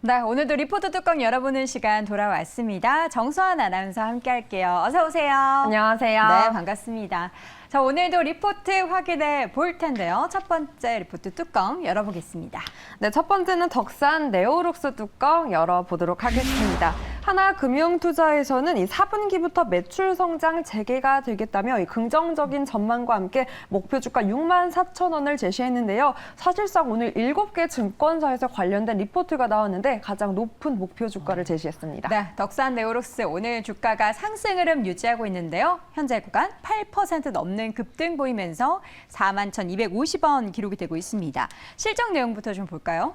네, 오늘도 리포트 뚜껑 열어보는 시간 돌아왔습니다. 정수환 아나운서 함께 할게요. 어서 오세요. 안녕하세요. 네, 반갑습니다. 자, 오늘도 리포트 확인해 볼 텐데요. 첫 번째 리포트 뚜껑 열어보겠습니다. 네, 첫 번째는 덕산 네오룩스 뚜껑 열어보도록 하겠습니다. 하나금융투자에서는 이 4분기부터 매출 성장 재개가 되겠다며 이 긍정적인 전망과 함께 목표 주가 64,000원을 제시했는데요. 사실상 오늘 7개 증권사에서 관련된 리포트가 나왔는데 가장 높은 목표 주가를 제시했습니다. 네, 덕산 네오룩스 오늘 주가가 상승 흐름 유지하고 있는데요. 현재 구간 8% 넘는 급등 보이면서 41,250원 기록이 되고 있습니다. 실적 내용부터 좀 볼까요?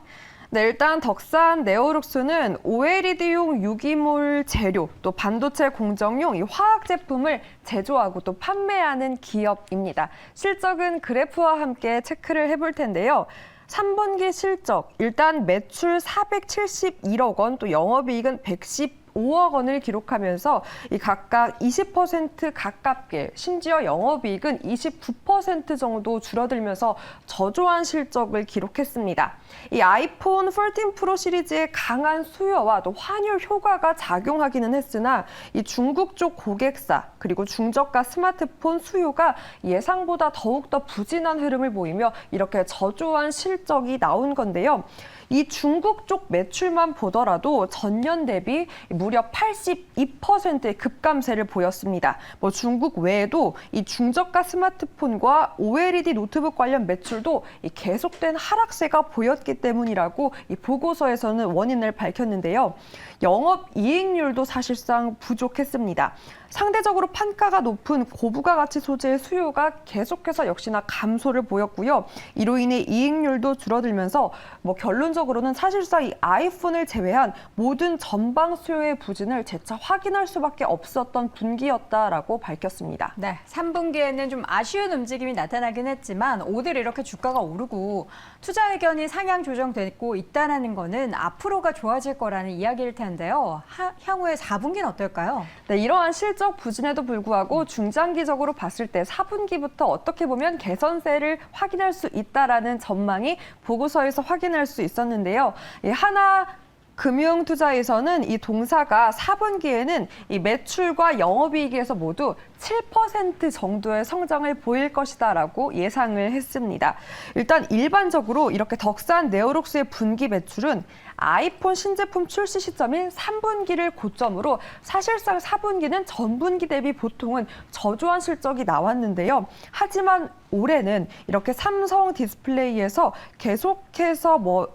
네, 일단 덕산 네오룩스는 OLED용 유기물 재료, 또 반도체 공정용 이 화학 제품을 제조하고 또 판매하는 기업입니다. 실적은 그래프와 함께 체크를 해볼 텐데요. 3분기 실적, 일단 매출 471억 원, 또 영업이익은 115억 원을 기록하면서 이 각각 20% 가깝게, 심지어 영업이익은 29% 정도 줄어들면서 저조한 실적을 기록했습니다. 이 아이폰 14 프로 시리즈의 강한 수요와 또 환율 효과가 작용하기는 했으나 이 중국 쪽 고객사 그리고 중저가 스마트폰 수요가 예상보다 더욱더 부진한 흐름을 보이며 이렇게 저조한 실적이 나온 건데요. 이 중국 쪽 매출만 보더라도 전년 대비 무려 82%의 급감세를 보였습니다. 중국 외에도 이 중저가 스마트폰과 OLED 노트북 관련 매출도 이 계속된 하락세가 보였기 때문이라고 이 보고서에서는 원인을 밝혔는데요. 영업이익률도 사실상 부족했습니다. 상대적으로 판가가 높은 고부가 가치 소재의 수요가 계속해서 역시나 감소를 보였고요. 이로 인해 이익률도 줄어들면서 결론적으로는 사실상 이 아이폰을 제외한 모든 전방 수요의 부진을 재차 확인할 수밖에 없었던 분기였다라고 밝혔습니다. 네, 3분기에는 좀 아쉬운 움직임이 나타나긴 했지만 오늘 이렇게 주가가 오르고 투자 의견이 상향 조정되고 있다는 거는 앞으로가 좋아질 거라는 이야기일 텐데요. 향후에 4분기는 어떨까요? 네, 이러한 실적 부진에도 불구하고 중장기적으로 봤을 때 4분기부터 어떻게 보면 개선세를 확인할 수 있다라는 전망이 보고서에서 확인할 수 있었는데요. 하나금융투자에서는 이 동사가 4분기에는 이 매출과 영업이익에서 모두 7% 정도의 성장을 보일 것이다라고 예상을 했습니다. 일단 일반적으로 이렇게 덕산 네오룩스의 분기 매출은 아이폰 신제품 출시 시점인 3분기를 고점으로 사실상 4분기는 전분기 대비 보통은 저조한 실적이 나왔는데요. 하지만 올해는 이렇게 삼성 디스플레이에서 계속해서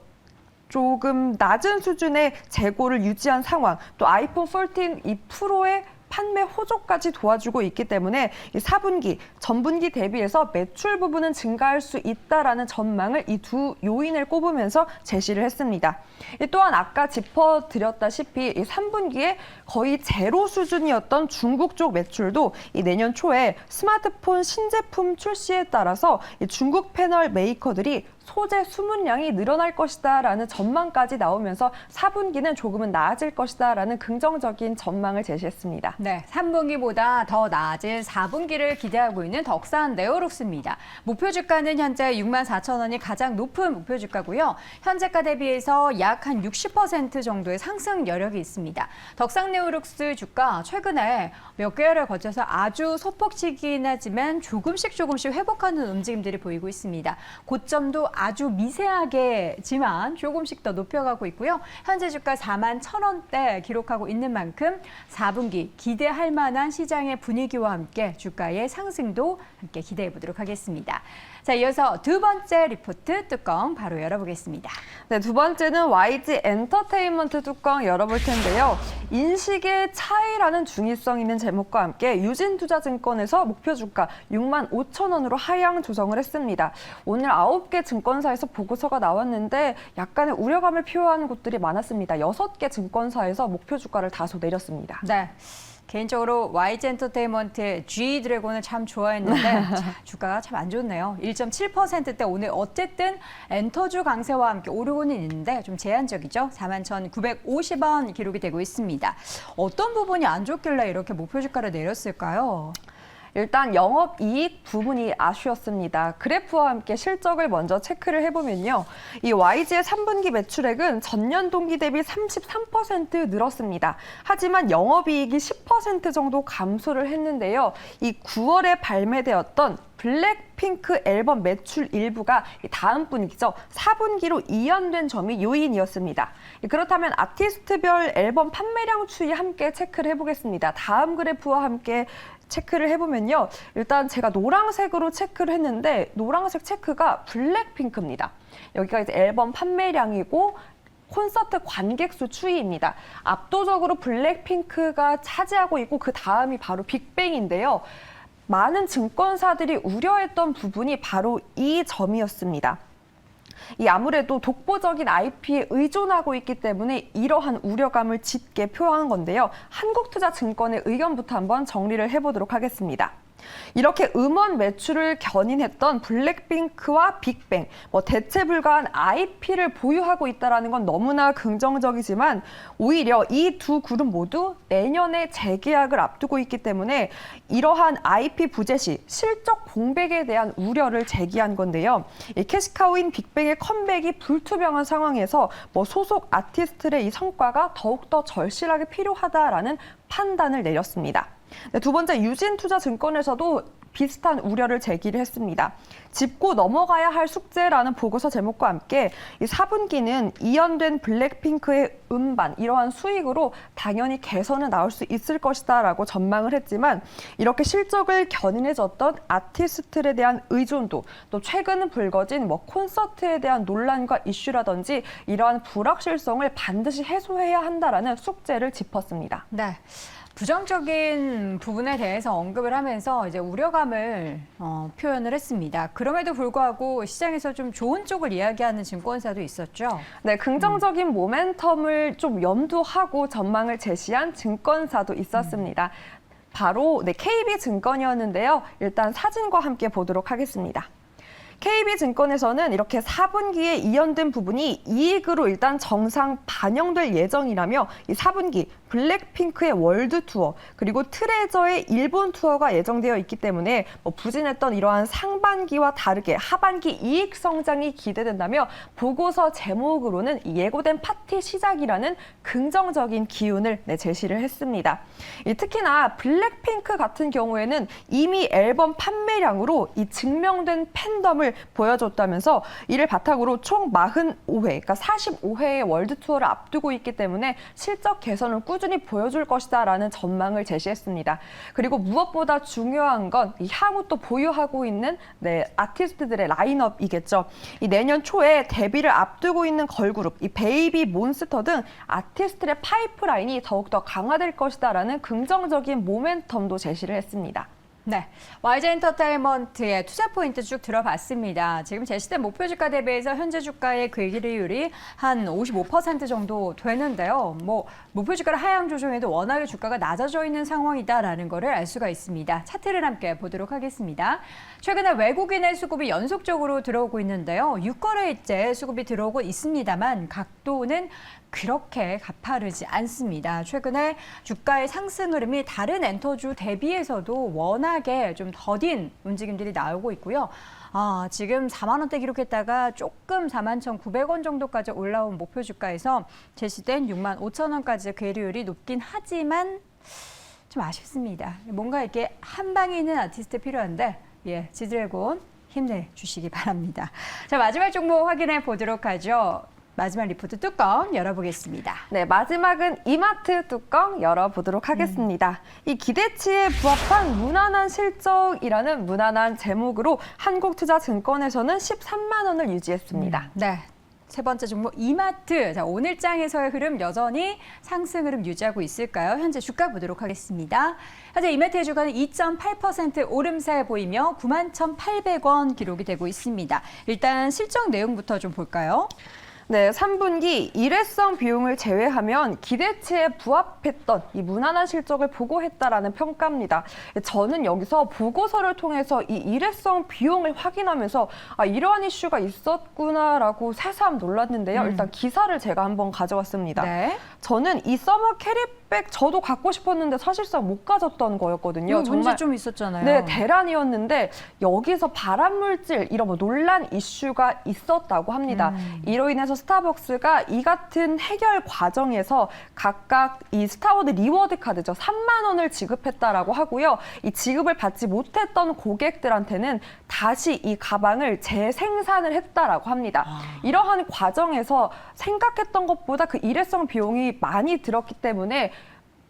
조금 낮은 수준의 재고를 유지한 상황, 또 아이폰 14 이 프로의 판매 호조까지 도와주고 있기 때문에 이 4분기, 전분기 대비해서 매출 부분은 증가할 수 있다라는 전망을 이 두 요인을 꼽으면서 제시를 했습니다. 또한 아까 짚어드렸다시피 이 3분기에 거의 제로 수준이었던 중국 쪽 매출도 이 내년 초에 스마트폰 신제품 출시에 따라서 이 중국 패널 메이커들이 소재 수문량이 늘어날 것이다라는 전망까지 나오면서 4분기는 조금은 나아질 것이다라는 긍정적인 전망을 제시했습니다. 네, 3분기보다 더 나아질 4분기를 기대하고 있는 덕산 네오룩스입니다. 목표 주가는 현재 64,000원이 가장 높은 목표 주가고요. 현재가 대비해서 약 한 60% 정도의 상승 여력이 있습니다. 덕산 네오룩스 주가 최근에 몇 개월을 거쳐서 아주 소폭이긴 하지만 조금씩 회복하는 움직임들이 보이고 있습니다. 고점도 아주 미세하게지만 조금씩 더 높여가고 있고요. 현재 주가 41,000원대 기록하고 있는 만큼 4분기 기대할 만한 시장의 분위기와 함께 주가의 상승도 함께 기대해 보도록 하겠습니다. 자, 이어서 두 번째 리포트 뚜껑 바로 열어보겠습니다. 네, 두 번째는 YG 엔터테인먼트 뚜껑 열어볼 텐데요. 인식의 차이라는 중의성 있는 제목과 함께 유진투자증권에서 목표 주가 65,000원으로 하향 조정을 했습니다. 오늘 9개 증권사에서 보고서가 나왔는데 약간의 우려감을 표하는 곳들이 많았습니다. 6개 증권사에서 목표 주가를 다소 내렸습니다. 네. 개인적으로 YG 엔터테인먼트의 G드래곤을 참 좋아했는데 주가가 참 안 좋네요. 1.7%대 오늘 어쨌든 엔터주 강세와 함께 오르고는 있는데 좀 제한적이죠. 41,950원 기록이 되고 있습니다. 어떤 부분이 안 좋길래 이렇게 목표 주가를 내렸을까요? 일단 영업이익 부분이 아쉬웠습니다. 그래프와 함께 실적을 먼저 체크를 해보면요. 이 YG의 3분기 매출액은 전년 동기 대비 33% 늘었습니다. 하지만 영업이익이 10% 정도 감소를 했는데요. 이 9월에 발매되었던 블랙핑크 앨범 매출 일부가 다음 분기죠. 4분기로 이연된 점이 요인이었습니다. 그렇다면 아티스트별 앨범 판매량 추이 함께 체크를 해보겠습니다. 다음 그래프와 함께 체크를 해보면요. 일단 제가 노란색으로 체크를 했는데 노란색 체크가 블랙핑크입니다. 여기가 이제 앨범 판매량이고 콘서트 관객 수 추이입니다. 압도적으로 블랙핑크가 차지하고 있고 그 다음이 바로 빅뱅인데요. 많은 증권사들이 우려했던 부분이 바로 이 점이었습니다. 이 아무래도 독보적인 IP에 의존하고 있기 때문에 이러한 우려감을 짙게 표한 건데요. 한국투자증권의 의견부터 한번 정리를 해보도록 하겠습니다. 이렇게 음원 매출을 견인했던 블랙핑크와 빅뱅, 대체 불가한 IP를 보유하고 있다는 건 너무나 긍정적이지만 오히려 이 두 그룹 모두 내년에 재계약을 앞두고 있기 때문에 이러한 IP 부재 시 실적 공백에 대한 우려를 제기한 건데요. 이 캐시카우인 빅뱅의 컴백이 불투명한 상황에서 소속 아티스트의 이 성과가 더욱더 절실하게 필요하다라는 판단을 내렸습니다. 네, 두 번째, 유진투자증권에서도 비슷한 우려를 제기를 했습니다. 짚고 넘어가야 할 숙제라는 보고서 제목과 함께 이 4분기는 이연된 블랙핑크의 음반, 이러한 수익으로 당연히 개선은 나올 수 있을 것이다라고 전망을 했지만 이렇게 실적을 견인해줬던 아티스트에 대한 의존도, 또 최근 불거진 콘서트에 대한 논란과 이슈라든지 이러한 불확실성을 반드시 해소해야 한다라는 숙제를 짚었습니다. 네. 부정적인 부분에 대해서 언급을 하면서 이제 우려감을 표현을 했습니다. 그럼에도 불구하고 시장에서 좀 좋은 쪽을 이야기하는 증권사도 있었죠. 네, 긍정적인 모멘텀을 좀 염두하고 전망을 제시한 증권사도 있었습니다. 바로 KB증권이었는데요. 일단 사진과 함께 보도록 하겠습니다. KB증권에서는 이렇게 4분기에 이연된 부분이 이익으로 일단 정상 반영될 예정이라며 이 4분기 블랙핑크의 월드 투어 그리고 트레저의 일본 투어가 예정되어 있기 때문에 부진했던 이러한 상반기와 다르게 하반기 이익 성장이 기대된다며 보고서 제목으로는 예고된 파티 시작이라는 긍정적인 기운을 제시를 했습니다. 특히나 블랙핑크 같은 경우에는 이미 앨범 판매량으로 이 증명된 팬덤을 보여줬다면서 이를 바탕으로 총 45회, 그러니까 45회의 월드 투어를 앞두고 있기 때문에 실적 개선을 꾸준히 보여줄 것이다라는 전망을 제시했습니다. 그리고 무엇보다 중요한 건 이 향후 또 보유하고 있는 아티스트들의 라인업이겠죠. 이 내년 초에 데뷔를 앞두고 있는 걸그룹, 이 베이비 몬스터 등 아티스트의 파이프라인이 더욱더 강화될 것이다라는 긍정적인 모멘텀도 제시를 했습니다. 네, YG엔터테인먼트의 투자 포인트 쭉 들어봤습니다. 지금 제시된 목표 주가 대비해서 현재 주가의 괴리율이 한 55% 정도 되는데요. 목표 주가를 하향 조정해도 워낙에 주가가 낮아져 있는 상황이다라는 것을 알 수가 있습니다. 차트를 함께 보도록 하겠습니다. 최근에 외국인의 수급이 연속적으로 들어오고 있는데요. 6거래일째 수급이 들어오고 있습니다만 각도는 그렇게 가파르지 않습니다. 최근에 주가의 상승 흐름이 다른 엔터주 대비해서도 워낙에 좀 더딘 움직임들이 나오고 있고요. 지금 4만 원대 기록했다가 조금 41,900원 정도까지 올라온 목표 주가에서 제시된 6만 5천 원까지 괴리율이 높긴 하지만 좀 아쉽습니다. 뭔가 이렇게 한 방에 있는 아티스트 필요한데 지드래곤 힘내주시기 바랍니다. 자, 마지막 종목 확인해 보도록 하죠. 마지막 리포트 뚜껑 열어보겠습니다. 네, 마지막은 이마트 뚜껑 열어보도록 하겠습니다. 이 기대치에 부합한 무난한 실적이라는 무난한 제목으로 한국투자증권에서는 13만 원을 유지했습니다. 네. 세 번째 종목 이마트. 자, 오늘 장에서의 흐름 여전히 상승 흐름 유지하고 있을까요? 현재 주가 보도록 하겠습니다. 현재 이마트의 주가는 2.8% 오름세 보이며 91,800원 기록이 되고 있습니다. 일단 실적 내용부터 좀 볼까요? 네, 3분기 일회성 비용을 제외하면 기대치에 부합했던 이 무난한 실적을 보고했다라는 평가입니다. 저는 여기서 보고서를 통해서 이 일회성 비용을 확인하면서 이러한 이슈가 있었구나라고 새삼 놀랐는데요. 일단 기사를 제가 한번 가져왔습니다. 네. 저는 이 서머 캐리백 저도 갖고 싶었는데 사실상 못 가졌던 거였거든요. 이거 문제 좀 있었잖아요. 네, 대란이었는데 여기서 발암물질 이런 뭐 논란 이슈가 있었다고 합니다. 이로 인해서 스타벅스가 이 같은 해결 과정에서 각각 이 스타워드 리워드 카드죠. 3만 원을 지급했다라고 하고요. 이 지급을 받지 못했던 고객들한테는 다시 이 가방을 재생산을 했다라고 합니다. 이러한 과정에서 생각했던 것보다 그 일회성 비용이 많이 들었기 때문에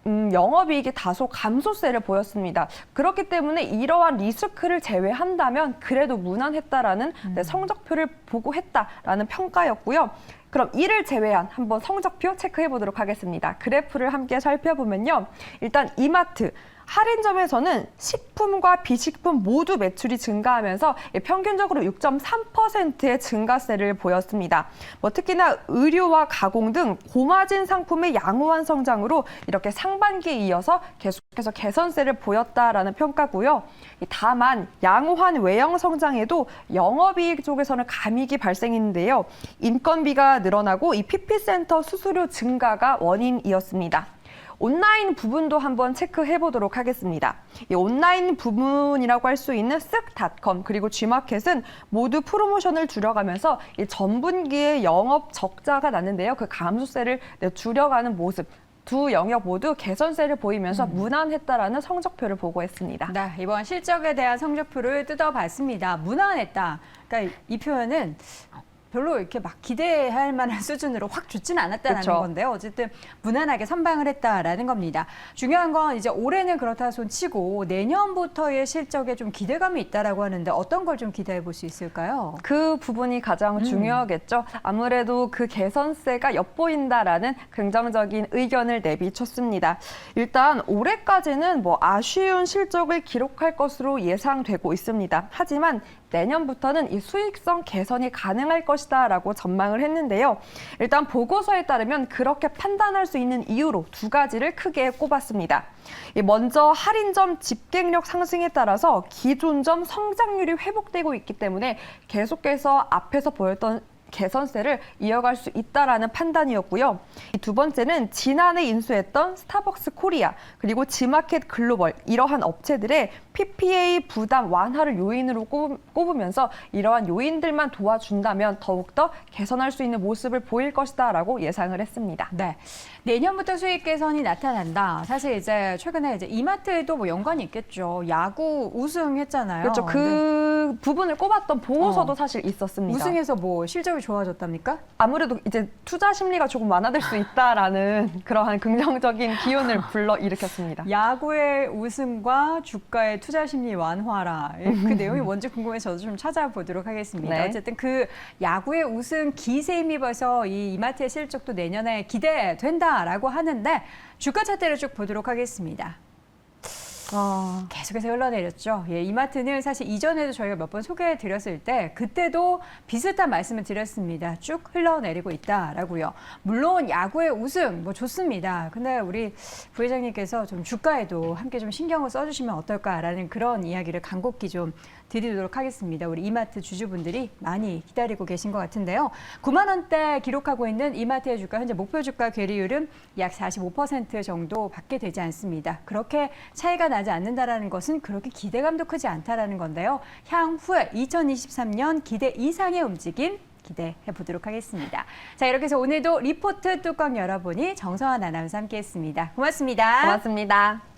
영업이익이 다소 감소세를 보였습니다. 그렇기 때문에 이러한 리스크를 제외한다면 그래도 무난했다라는 성적표를 보고했다라는 평가였고요. 그럼 이를 제외한 한번 성적표 체크해 보도록 하겠습니다. 그래프를 함께 살펴보면요. 일단 이마트. 할인점에서는 식품과 비식품 모두 매출이 증가하면서 평균적으로 6.3%의 증가세를 보였습니다. 특히나 의류와 가공 등 고마진 상품의 양호한 성장으로 이렇게 상반기에 이어서 계속해서 개선세를 보였다라는 평가고요. 다만 양호한 외형 성장에도 영업이익 쪽에서는 감익이 발생했는데요. 인건비가 늘어나고 이 PP센터 수수료 증가가 원인이었습니다. 온라인 부분도 한번 체크해 보도록 하겠습니다. 이 온라인 부분이라고 할 수 있는 쓱닷컴 그리고 G마켓은 모두 프로모션을 줄여가면서 이 전분기에 영업 적자가 났는데요. 그 감소세를 줄여가는 모습. 두 영역 모두 개선세를 보이면서 무난했다라는 성적표를 보고했습니다. 네, 이번 실적에 대한 성적표를 뜯어봤습니다. 무난했다. 그러니까 이 표현은 별로 이렇게 막 기대할 만한 수준으로 확 좋지는 않았다는 그쵸. 건데요. 어쨌든 무난하게 선방을 했다라는 겁니다. 중요한 건 이제 올해는 그렇다 손치고 내년부터의 실적에 좀 기대감이 있다라고 하는데 어떤 걸 좀 기대해 볼 수 있을까요? 그 부분이 가장 중요하겠죠. 아무래도 그 개선세가 엿보인다라는 긍정적인 의견을 내비쳤습니다. 일단 올해까지는 아쉬운 실적을 기록할 것으로 예상되고 있습니다. 하지만 내년부터는 이 수익성 개선이 가능할 것이다라고 전망을 했는데요. 일단 보고서에 따르면 그렇게 판단할 수 있는 이유로 두 가지를 크게 꼽았습니다. 먼저 할인점 집객력 상승에 따라서 기존점 성장률이 회복되고 있기 때문에 계속해서 앞에서 보였던 개선세를 이어갈 수 있다라는 판단이었고요. 두 번째는 지난해 인수했던 스타벅스 코리아 그리고 G마켓 글로벌 이러한 업체들의 PPA 부담 완화를 요인으로 꼽으면서 이러한 요인들만 도와준다면 더욱더 개선할 수 있는 모습을 보일 것이다라고 예상을 했습니다. 네, 내년부터 수익 개선이 나타난다. 사실 이제 최근에 이제 이마트에도 연관이 있겠죠. 야구 우승했잖아요. 그렇죠. 그 부분을 꼽았던 보고서도 사실 있었습니다. 우승해서 실적이 좋아졌답니까? 아무래도 이제 투자 심리가 조금 완화될 수 있다라는 그러한 긍정적인 기운을 불러일으켰습니다. 야구의 우승과 주가의 투자 심리 완화라. 그 내용이 뭔지 궁금해서 저도 좀 찾아보도록 하겠습니다. 네. 어쨌든 그 야구의 우승 기세에 힘입어서 이 이마트의 실적도 내년에 기대된다라고 하는데 주가 차트를 쭉 보도록 하겠습니다. 계속해서 흘러내렸죠. 예, 이마트는 사실 이전에도 저희가 몇 번 소개해 드렸을 때 그때도 비슷한 말씀을 드렸습니다. 쭉 흘러내리고 있다라고요. 물론 야구의 우승 좋습니다. 근데 우리 부회장님께서 좀 주가에도 함께 좀 신경을 써주시면 어떨까라는 그런 이야기를 간곡히 좀 드리도록 하겠습니다. 우리 이마트 주주분들이 많이 기다리고 계신 것 같은데요. 9만 원대 기록하고 있는 이마트의 주가 현재 목표 주가 괴리율은 약 45% 정도 밖에 되지 않습니다. 그렇게 차이가 나지 않는다라는 것은 그렇게 기대감도 크지 않다라는 건데요. 향후에 2023년 기대 이상의 움직임 기대해 보도록 하겠습니다. 자, 이렇게 해서 오늘도 리포트 뚜껑 열어보니 정서환 아나운서 함께했습니다. 고맙습니다. 고맙습니다.